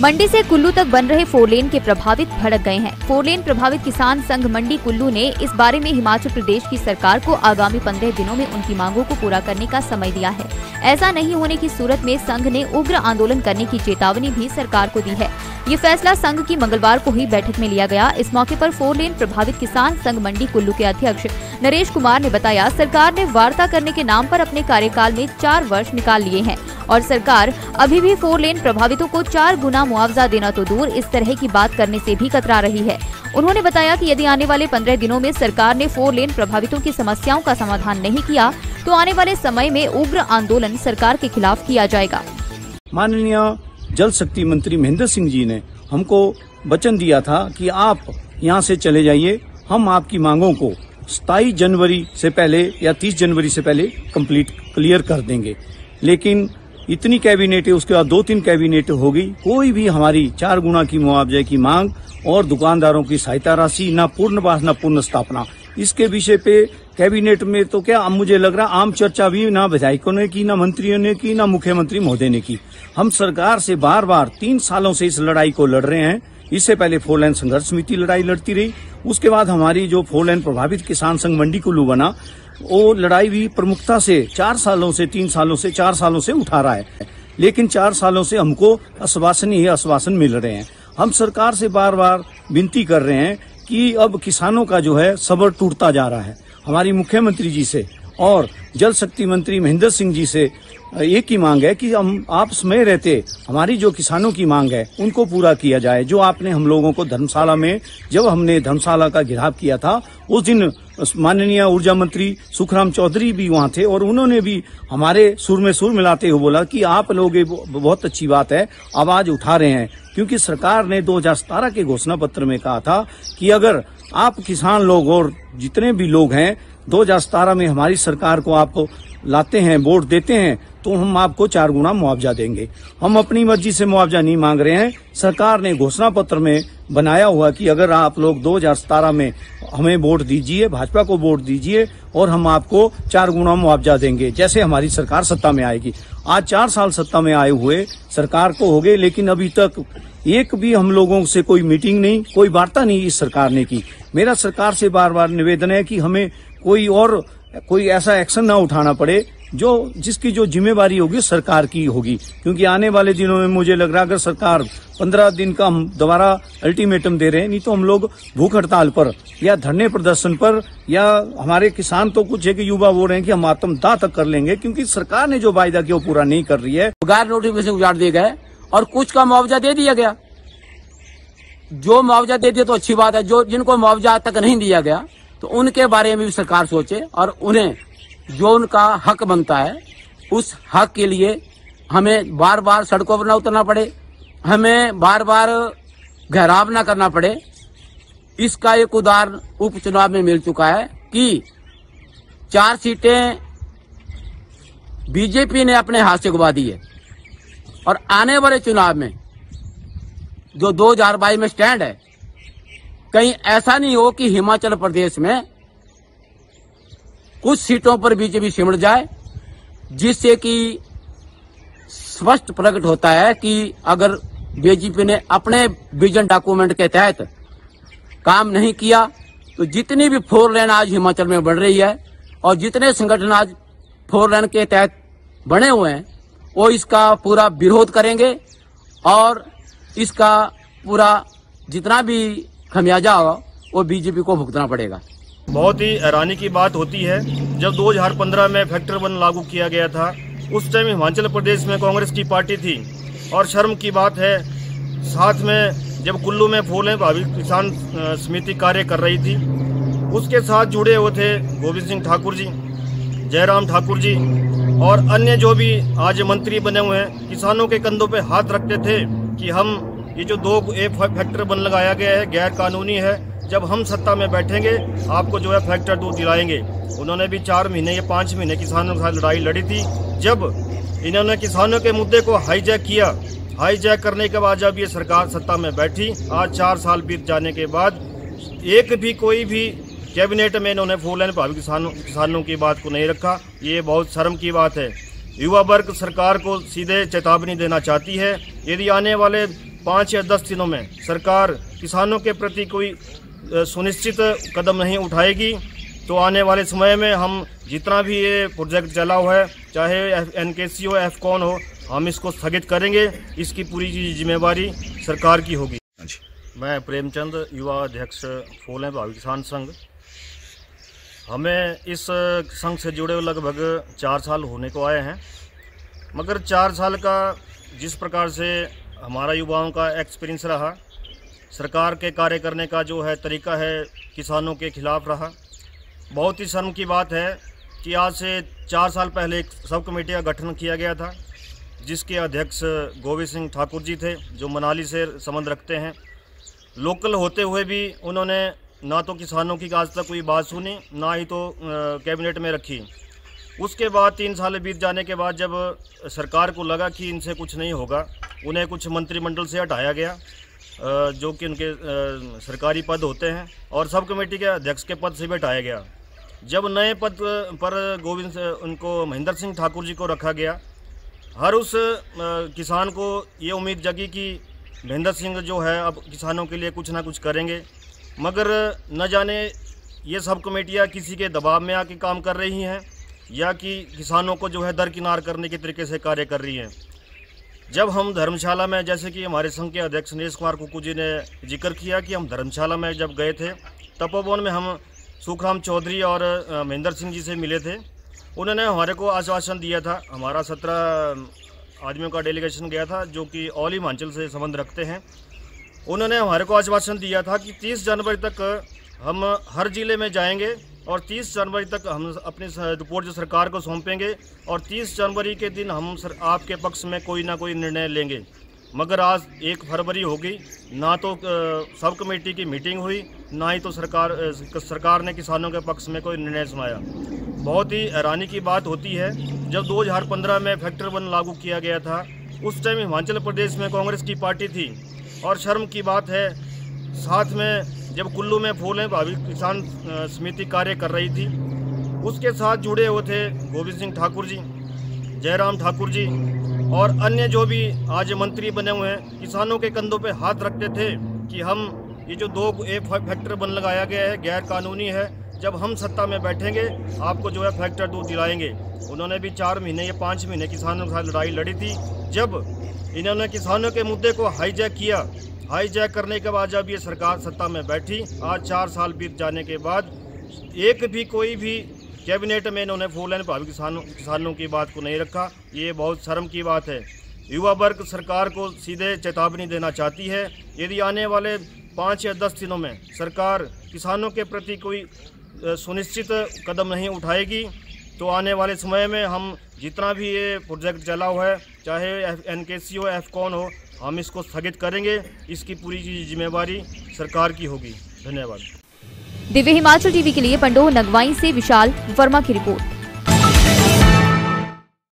मंडी से कुल्लू तक बन रहे 4 लेन के प्रभावित भड़क गए हैं। 4 लेन प्रभावित किसान संघ मंडी कुल्लू ने इस बारे में हिमाचल प्रदेश की सरकार को आगामी 15 दिनों में उनकी मांगों को पूरा करने का समय दिया है। ऐसा नहीं होने की सूरत में संघ ने उग्र आंदोलन करने की चेतावनी भी सरकार को दी है। ये फैसला संघ की मंगलवार को हुई बैठक में लिया गया। इस मौके पर 4 लेन प्रभावित किसान संघ मंडी कुल्लू के अध्यक्ष नरेश कुमार ने बताया, सरकार ने वार्ता करने के नाम पर अपने कार्यकाल में 4 वर्ष निकाल लिए हैं और सरकार अभी भी 4 लेन प्रभावितों को 4 गुना मुआवजा देना तो दूर, इस तरह की बात करने से भी कतरा रही है। उन्होंने बताया कि यदि आने वाले 15 दिनों में सरकार ने 4 लेन प्रभावितों की समस्याओं का समाधान नहीं किया तो आने वाले समय में उग्र आंदोलन सरकार के खिलाफ किया जाएगा। माननीय जल शक्ति मंत्री महेंद्र सिंह जी ने हमको वचन दिया था कि आप यहाँ से चले जाइए, हम आपकी मांगों को 27 जनवरी से पहले या 30 जनवरी से पहले क्लियर कर देंगे। लेकिन इतनी कैबिनेटें, उसके बाद 2-3 कैबिनेटें हो गई, कोई भी हमारी 4 गुना की मुआवजे की मांग और दुकानदारों की सहायता राशि, न पुनर्वास न पुनः स्थापना, इसके विषय पे कैबिनेट में तो क्या मुझे लग रहा आम चर्चा भी ना विधायकों ने की, ना मंत्रियों ने की, ना मुख्यमंत्री महोदय ने की। हम सरकार से बार-बार 3 सालों से इस लड़ाई को लड़ रहे हैं। इससे पहले 4 लेन संघर्ष समिति लड़ाई लड़ती रही, उसके बाद हमारी जो 4 लेन प्रभावित किसान संघ मंडी कुल्लू बना, वो लड़ाई भी प्रमुखता से 4 सालों से 3 सालों से 4 सालों से उठा रहा है। लेकिन 4 सालों से हमको आश्वासन ही आश्वासन मिल रहे हैं। हम सरकार से बार-बार विनती कर रहे हैं कि अब किसानों का जो है सब्र टूटता जा रहा है। हमारी मुख्यमंत्री जी से और जल शक्ति मंत्री महेंद्र सिंह जी से एक ही मांग है कि हम आपस में रहते हमारी जो किसानों की मांग है उनको पूरा किया जाए। जो आपने हम लोगों को धर्मशाला में, जब हमने धर्मशाला का घेराव किया था, उस दिन माननीय ऊर्जा मंत्री सुखराम चौधरी भी वहाँ थे और उन्होंने भी हमारे सुर में सुर मिलाते हुए बोला कि आप लोग ये बहुत अच्छी बात है, आवाज उठा रहे हैं। क्योंकि सरकार ने 2017 के घोषणा पत्र में कहा था कि अगर आप किसान लोग और जितने भी लोग हैं 2017 में हमारी सरकार को आप लाते हैं, वोट देते हैं, तो हम आपको 4 गुना मुआवजा देंगे। हम अपनी मर्जी से मुआवजा नहीं मांग रहे हैं। सरकार ने घोषणा पत्र में बनाया हुआ कि अगर आप लोग 2017 में हमें वोट दीजिए, भाजपा को वोट दीजिए और हम आपको 4 गुना मुआवजा देंगे जैसे हमारी सरकार सत्ता में आएगी। आज 4 साल सत्ता में आए हुए सरकार को हो गए, लेकिन अभी तक एक भी हम लोगों से कोई मीटिंग नहीं, कोई वार्ता नहीं इस सरकार ने की। मेरा सरकार से बार-बार निवेदन है कि हमें कोई ऐसा एक्शन ना उठाना पड़े जिसकी जो जिम्मेवारी होगी सरकार की होगी। क्योंकि आने वाले दिनों में मुझे लग रहा है अगर सरकार 15 दिन का हम दोबारा अल्टीमेटम दे रहे हैं, नहीं तो हम लोग भूख हड़ताल पर या धरने प्रदर्शन पर, या हमारे किसान तो कुछ है कि युवा वो रहे हैं कि हम आत्मदाह तक कर लेंगे, क्योंकि सरकार ने जो वायदा किया वो पूरा नहीं कर रही है। बगैर नोटिफिकेशन उजाड़ दिए गए और कुछ का मुआवजा दे दिया गया। जो मुआवजा दे दिया तो अच्छी बात है, जिनको मुआवजा आज तक नहीं दिया गया तो उनके बारे में भी सरकार सोचे और उन्हें जो उनका हक बनता है उस हक के लिए हमें बार बार सड़कों पर न उतरना पड़े, हमें बार बार घेराव न करना पड़े। इसका एक उदाहरण उपचुनाव में मिल चुका है कि 4 सीटें बीजेपी ने अपने हाथ से गवा दी है और आने वाले चुनाव में जो 2022 में स्टैंड है, कहीं ऐसा नहीं हो कि हिमाचल प्रदेश में कुछ सीटों पर बीजेपी सिमट जाए, जिससे कि स्पष्ट प्रकट होता है कि अगर बीजेपी ने अपने विजन डॉक्यूमेंट के तहत काम नहीं किया तो जितनी भी 4 लेन आज हिमाचल में बढ़ रही है और जितने संगठन आज 4 लेन के तहत बने हुए हैं वो इसका पूरा विरोध करेंगे और इसका पूरा जितना भी खमियाजा हो वो बीजेपी को भुगतना पड़ेगा। बहुत ही हैरानी की बात होती है, जब 2015 में फैक्टर 1 लागू किया गया था उस टाइम हिमाचल प्रदेश में कांग्रेस की पार्टी थी। और शर्म की बात है, साथ में जब कुल्लू में 4 लेन प्रभावित किसान समिति कार्य कर रही थी, उसके साथ जुड़े हुए थे गोविंद सिंह ठाकुर जी, जयराम ठाकुर जी और अन्य जो भी आज मंत्री बने हुए हैं, किसानों के कंधों पे हाथ रखते थे कि हम ये जो 2 फैक्टर 1 लगाया गया है गैर कानूनी है, जब हम सत्ता में बैठेंगे आपको जो है फैक्टर 2 दिलाएंगे। उन्होंने भी 4 महीने या 5 महीने किसानों के साथ लड़ाई लड़ी थी। जब इन्होंने किसानों के मुद्दे को हाईजैक किया, हाईजैक करने के बाद जब ये सरकार सत्ता में बैठी, आज 4 साल बीत जाने के बाद एक भी कोई भी कैबिनेट में इन्होंने 4 लेन प्रभावित किसानों की बात को नहीं रखा। ये बहुत शर्म की बात है। युवा वर्ग सरकार को सीधे चेतावनी देना चाहती है, यदि आने वाले 5 या 10 दिनों में सरकार किसानों के प्रति कोई सुनिश्चित कदम नहीं उठाएगी तो आने वाले समय में हम जितना भी ये प्रोजेक्ट चला हुआ है, चाहे एनकेसी हो, एफकॉन हो, हम इसको स्थगित करेंगे। इसकी पूरी जिम्मेवारी सरकार की होगी। मैं प्रेमचंद, युवा अध्यक्ष फोलेन प्रभावित किसान संघ। हमें इस संघ से जुड़े लगभग 4 साल होने को आए हैं, मगर 4 साल का जिस प्रकार से हमारा युवाओं का एक्सपीरियंस रहा, सरकार के कार्य करने का जो है तरीका है किसानों के खिलाफ रहा। बहुत ही शर्म की बात है कि आज से 4 साल पहले एक सब कमेटी का गठन किया गया था, जिसके अध्यक्ष गोविंद सिंह ठाकुर जी थे, जो मनाली से संबंध रखते हैं। लोकल होते हुए भी उन्होंने ना तो किसानों की आज तक कोई बात सुनी, ना ही तो कैबिनेट में रखी। उसके बाद 3 साल बीत जाने के बाद जब सरकार को लगा कि इनसे कुछ नहीं होगा, उन्हें कुछ मंत्रिमंडल से हटाया गया, जो कि उनके सरकारी पद होते हैं, और सब कमेटी के अध्यक्ष के पद से भी हटाया गया। जब नए पद पर उनको महेंद्र सिंह ठाकुर जी को रखा गया, हर उस किसान को ये उम्मीद जगी कि महेंद्र सिंह जो है अब किसानों के लिए कुछ ना कुछ करेंगे, मगर न जाने ये सब कमेटियाँ किसी के दबाव में आके काम कर रही हैं या कि किसानों को जो है दरकिनार करने के तरीके से कार्य कर रही हैं। जब हम धर्मशाला में, जैसे कि हमारे संघ के अध्यक्ष नीलेश कुमार कुक्कू जी ने जिक्र किया कि हम धर्मशाला में जब गए थे, तपोवन में हम सुखराम चौधरी और महेंद्र सिंह जी से मिले थे। उन्होंने हमारे को आश्वासन दिया था, हमारा 17 आदमियों का डेलीगेशन गया था जो कि ऑल हिमाचल से संबंध रखते हैं। उन्होंने हमारे को आश्वासन दिया था कि 30 जनवरी तक हम हर जिले में जाएंगे और 30 जनवरी तक हम अपनी रिपोर्ट जो सरकार को सौंपेंगे और 30 जनवरी के दिन हम आपके पक्ष में कोई ना कोई निर्णय लेंगे। मगर आज 1 फरवरी हो गई, ना तो सब कमेटी की मीटिंग हुई, ना ही तो सरकार ने किसानों के पक्ष में कोई निर्णय सुनाया। बहुत ही हैरानी की बात होती है, जब 2015 में फैक्टर 1 लागू किया गया था, उस टाइम हिमाचल प्रदेश में कांग्रेस की पार्टी थी। और शर्म की बात है, साथ में जब कुल्लू में फोलेन प्रभावित किसान समिति कार्य कर रही थी, उसके साथ जुड़े हुए थे गोविंद सिंह ठाकुर जी, जयराम ठाकुर जी और अन्य जो भी आज मंत्री बने हुए हैं, किसानों के कंधों पे हाथ रखते थे कि हम ये जो 2 फैक्टर 1 लगाया गया है गैर कानूनी है, जब हम सत्ता में बैठेंगे आपको जो है फैक्टर 2 दिलाएंगे। उन्होंने भी 4 महीने या 5 महीने किसानों के साथ लड़ाई लड़ी थी। जब इन्होंने किसानों के मुद्दे को हाईजैक किया, हाईजैक करने के बाद जब ये सरकार सत्ता में बैठी, आज 4 साल बीत जाने के बाद एक भी कोई भी कैबिनेट में इन्होंने फोलेन प्रभावित किसानों की बात को नहीं रखा। ये बहुत शर्म की बात है। युवा वर्ग सरकार को सीधे चेतावनी देना चाहती है, यदि आने वाले 5 या 10 दिनों में सरकार किसानों के प्रति कोई सुनिश्चित कदम नहीं उठाएगी तो आने वाले समय में हम जितना भी ये प्रोजेक्ट चला हुआ है, चाहे एनकेसी हो, एफकॉन हो, हम इसको स्थगित करेंगे। इसकी पूरी जिम्मेवारी सरकार की होगी। धन्यवाद। दिव्य हिमाचल टीवी के लिए पंडोह नगवाई से विशाल वर्मा की रिपोर्ट।